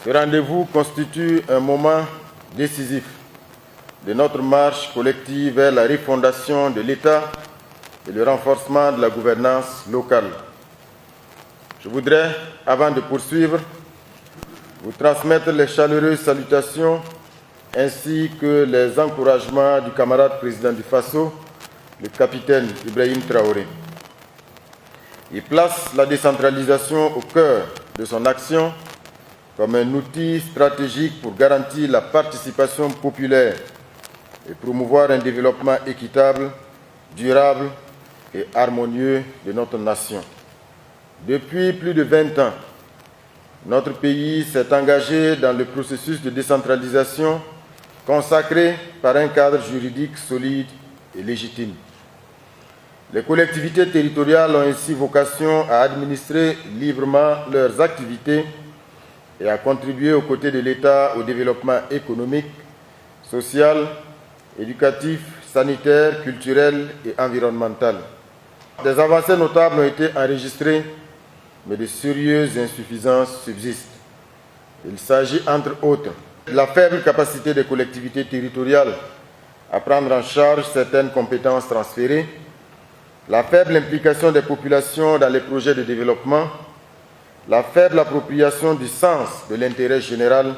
Ce rendez-vous constitue un moment décisif de notre marche collective vers la refondation de l'État et le renforcement de la gouvernance locale. Je voudrais, avant de poursuivre, vous transmettre les chaleureuses salutations ainsi que les encouragements du camarade président du Faso, le capitaine Ibrahim Traoré. Il place la décentralisation au cœur de son action comme un outil stratégique pour garantir la participation populaire et promouvoir un développement équitable, durable et harmonieux de notre nation. Depuis plus de 20 ans, notre pays s'est engagé dans le processus de décentralisation consacré par un cadre juridique solide et légitime. Les collectivités territoriales ont ainsi vocation à administrer librement leurs activités et à contribuer aux côtés de l'État au développement économique, social, éducatif, sanitaire, culturel et environnemental. Des avancées notables ont été enregistrées, mais de sérieuses insuffisances subsistent. Il s'agit, entre autres, de la faible capacité des collectivités territoriales à prendre en charge certaines compétences transférées, la faible implication des populations dans les projets de développement, la faible appropriation du sens de l'intérêt général,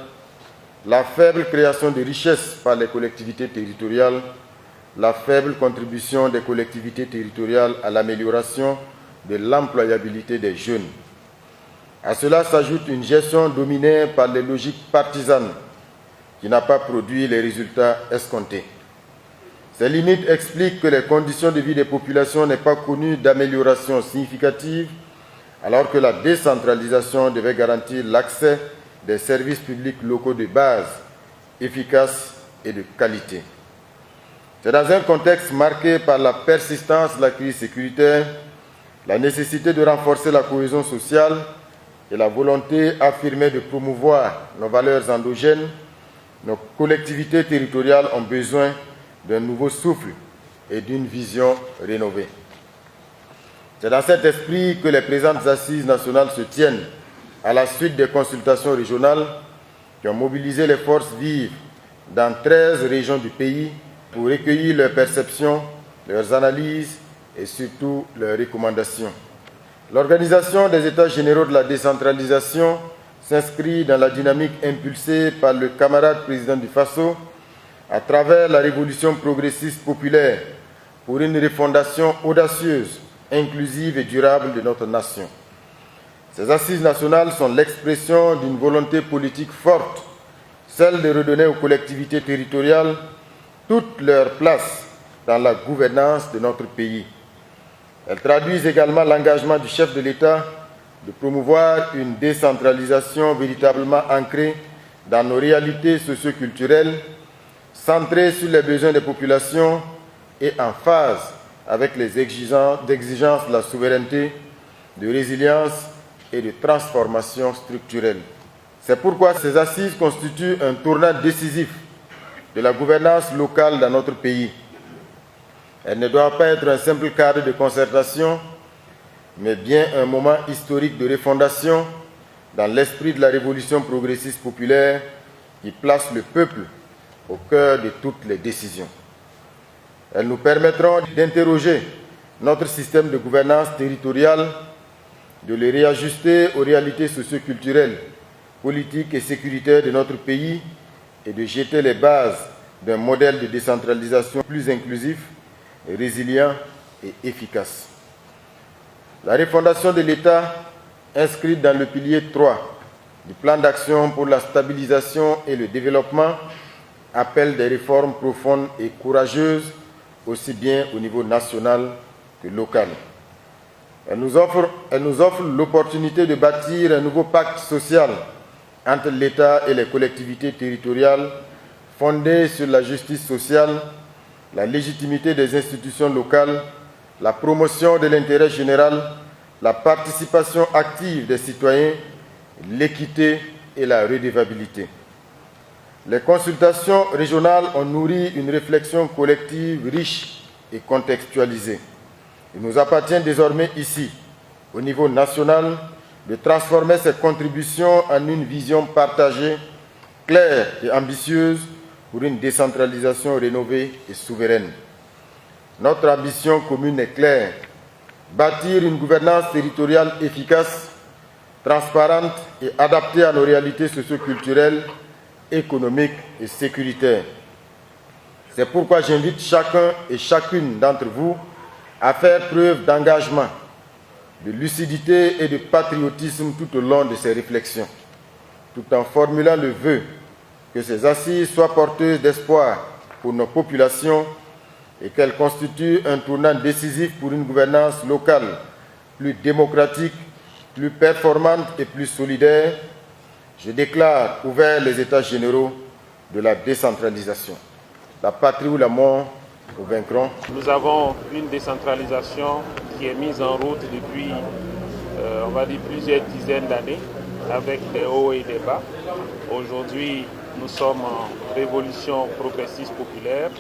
la faible création de richesses par les collectivités territoriales, la faible contribution des collectivités territoriales à l'amélioration de l'employabilité des jeunes. À cela s'ajoute une gestion dominée par les logiques partisanes qui n'a pas produit les résultats escomptés. Ces limites expliquent que les conditions de vie des populations n'aient pas connu d'amélioration significative alors que la décentralisation devait garantir l'accès des services publics locaux de base, efficaces et de qualité. C'est dans un contexte marqué par la persistance de la crise sécuritaire, la nécessité de renforcer la cohésion sociale et la volonté affirmée de promouvoir nos valeurs endogènes, nos collectivités territoriales ont besoin d'un nouveau souffle et d'une vision rénovée. C'est dans cet esprit que les présentes assises nationales se tiennent à la suite des consultations régionales qui ont mobilisé les forces vives dans 13 régions du pays pour recueillir leurs perceptions, leurs analyses et surtout leurs recommandations. L'organisation des États généraux de la décentralisation s'inscrit dans la dynamique impulsée par le camarade président du Faso à travers la révolution progressiste populaire pour une refondation audacieuse, inclusive et durable de notre nation. Ces assises nationales sont l'expression d'une volonté politique forte, celle de redonner aux collectivités territoriales toute leur place dans la gouvernance de notre pays. Elles traduisent également l'engagement du chef de l'État de promouvoir une décentralisation véritablement ancrée dans nos réalités socio-culturelles, centrée sur les besoins des populations et en phase avec les exigences de la souveraineté, de résilience et de transformation structurelle. C'est pourquoi ces assises constituent un tournant décisif de la gouvernance locale dans notre pays. Elles ne doivent pas être un simple cadre de concertation, mais bien un moment historique de refondation dans l'esprit de la révolution progressiste populaire qui place le peuple au cœur de toutes les décisions. Elles nous permettront d'interroger notre système de gouvernance territoriale, de le réajuster aux réalités socio-culturelles, politiques et sécuritaires de notre pays et de jeter les bases d'un modèle de décentralisation plus inclusif, résilient et efficace. La refondation de l'État, inscrite dans le pilier 3 du plan d'action pour la stabilisation et le développement, appelle des réformes profondes et courageuses, aussi bien au niveau national que local. Elle nous offre l'opportunité de bâtir un nouveau pacte social entre l'État et les collectivités territoriales, fondé sur la justice sociale, la légitimité des institutions locales, la promotion de l'intérêt général, la participation active des citoyens, l'équité et la redevabilité. Les consultations régionales ont nourri une réflexion collective riche et contextualisée. Il nous appartient désormais ici, au niveau national, de transformer ces contributions en une vision partagée, claire et ambitieuse pour une décentralisation rénovée et souveraine. Notre ambition commune est claire: bâtir une gouvernance territoriale efficace, transparente et adaptée à nos réalités socio-culturelles, économiques et sécuritaires. C'est pourquoi j'invite chacun et chacune d'entre vous à faire preuve d'engagement, de lucidité et de patriotisme tout au long de ces réflexions, tout en formulant le vœu que ces assises soient porteuses d'espoir pour nos populations et qu'elles constituent un tournant décisif pour une gouvernance locale plus démocratique, plus performante et plus solidaire. Je déclare ouverts les États généraux de la décentralisation. La patrie ou la mort, nous vaincrons. Nous avons une décentralisation qui est mise en route depuis, on va dire, plusieurs dizaines d'années, avec des hauts et des bas. Aujourd'hui, nous sommes en révolution progressiste populaire.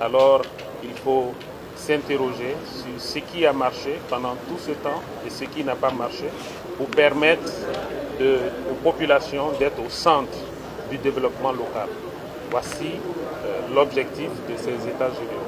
Alors, il faut s'interroger sur ce qui a marché pendant tout ce temps et ce qui n'a pas marché pour permettre aux populations d'être au centre du développement local. Voici l'objectif de ces États généraux.